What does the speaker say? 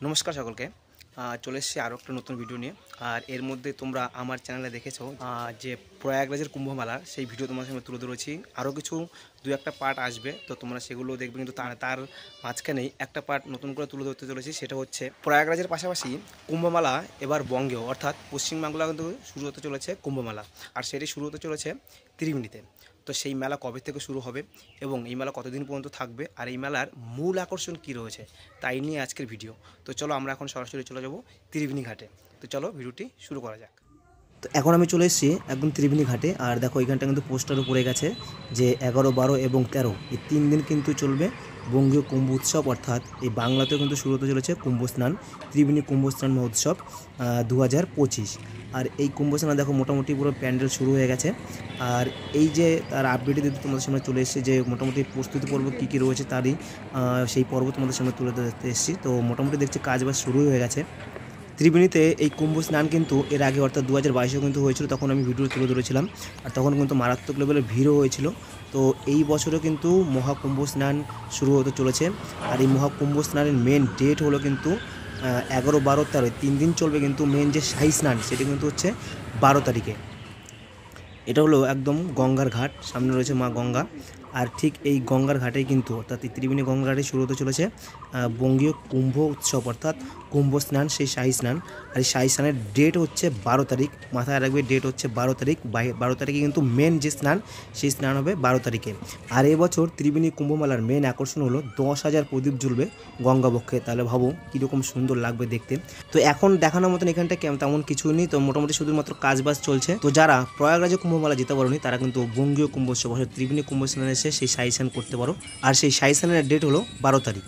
নমস্কার সকলকে। চলে এসেছি আরও একটা নতুন ভিডিও নিয়ে। আর এর মধ্যে তোমরা আমার চ্যানেলে দেখেছো যে প্রয়াগরাজের কুম্ভমেলা সেই ভিডিও তোমার সামনে তুলে ধরেছি। আরও কিছু দু একটা পার্ট আসবে, তো তোমরা সেগুলো দেখবে, কিন্তু তার মাঝখানেই একটা পার্ট নতুন করে তুলে ধরতে চলেছি। সেটা হচ্ছে প্রয়াগরাজের পাশাপাশি কুম্ভমেলা এবার বঙ্গেও অর্থাৎ পশ্চিমবাংলা কিন্তু শুরু হতে চলেছে কুম্ভমেলা, আর সেটি শুরু হতে চলেছে ত্রিবেণীতে। তো সেই মেলা কবে থেকে শুরু হবে এবং এই মেলা কতদিন পর্যন্ত থাকবে আর এই মেলার মূল আকর্ষণ কী রয়েছে তাই নিয়ে আজকের ভিডিও। তো চলো আমরা এখন সরাসরি চলে যাব ত্রিবেণী ঘাটে। তো চলো ভিডিওটি শুরু করা যাক। তো এখন আমি চলে এসেছি একদম ত্রিবেণী ঘাটে। আর দেখো এখানটা কিন্তু পোস্টারও পড়ে গেছে যে 11, 12 এবং 13 এই 3 দিন কিন্তু চলবে বঙ্গীয় কুম্ভ উৎসব, অর্থাৎ এই বাংলাতেও কিন্তু শুরু হতে চলেছে কুম্ভ স্নান, ত্রিবেণী কুম্ভ স্নান মহোৎসব 2025। আর এই কুম্ভ স্নান দেখো মোটামুটি পুরো প্যান্ডেল শুরু হয়ে গেছে। আর এই যে তার আপডেট দিতে তোমাদের সামনে চলে এসেছে যে মোটামুটি প্রস্তুতি পর্ব কী কী রয়েছে তারই সেই পর্ব তোমাদের সামনে তুলে ধরতে এসেছি। তো মোটামুটি দেখছি কাজবাজ শুরুই হয়ে গেছে ত্রিবেণীতে। এই কুম্ভ স্নান কিন্তু এর আগে অর্থাৎ 2022-এও কিন্তু হয়েছিল, তখন আমি ভিডিও তুলে ধরেছিলাম। আর তখন কিন্তু মারাত্মক লেভেলের ভিড়ও হয়েছিল। তো এই বছরও কিন্তু মহাকুম্ভ স্নান শুরু হতে চলেছে। আর এই মহাকুম্ভ স্নানের মেন ডেট হলো কিন্তু 11, 12, 13 3 দিন চলবে, কিন্তু মেন যে শাহী স্নান সেটা কিন্তু হচ্ছে 12 তারিখে। এটা হলো একদম গঙ্গার ঘাট, সামনে রয়েছে মা গঙ্গা। আর ঠিক এই গঙ্গার ঘাটেই কিন্তু অর্থাৎ ত্রিবেণী গঙ্গার ঘাটে শুরু হতে চলেছে বঙ্গীয় কুম্ভ উৎসব, অর্থাৎ কুম্ভ স্নান, সেই শাহী স্নান। আর এই শাহী স্নানের ডেট হচ্ছে 12 তারিখ, মাথায় রাখবে ডেট হচ্ছে 12 তারিখ। 12 তারিখে কিন্তু মেন যে স্নান সেই স্নান হবে 12 তারিখে। আর এবছর ত্রিবেণী কুম্ভমেলার মেন আকর্ষণ হলো 10,000 প্রদীপ জ্বলবে গঙ্গাবক্ষে। তাহলে ভাবো কীরকম সুন্দর লাগবে দেখতে। তো এখন দেখানোর মতন এখানটা তেমন কিছু নেই, তো মোটামুটি শুধুমাত্র কাজবাজ চলছে। তো যারা প্রয়াগরাজে কুম্ভমেলা যেতে পারোনি তারা কিন্তু বঙ্গীয় কুম্ভ উৎসব অর্থাৎ ত্রিবেণী কুম্ভ স্নানে এসে সেই শাহী স্নান করতে পারো। আর সেই শাহী স্নানের ডেট হলো 12 তারিখ।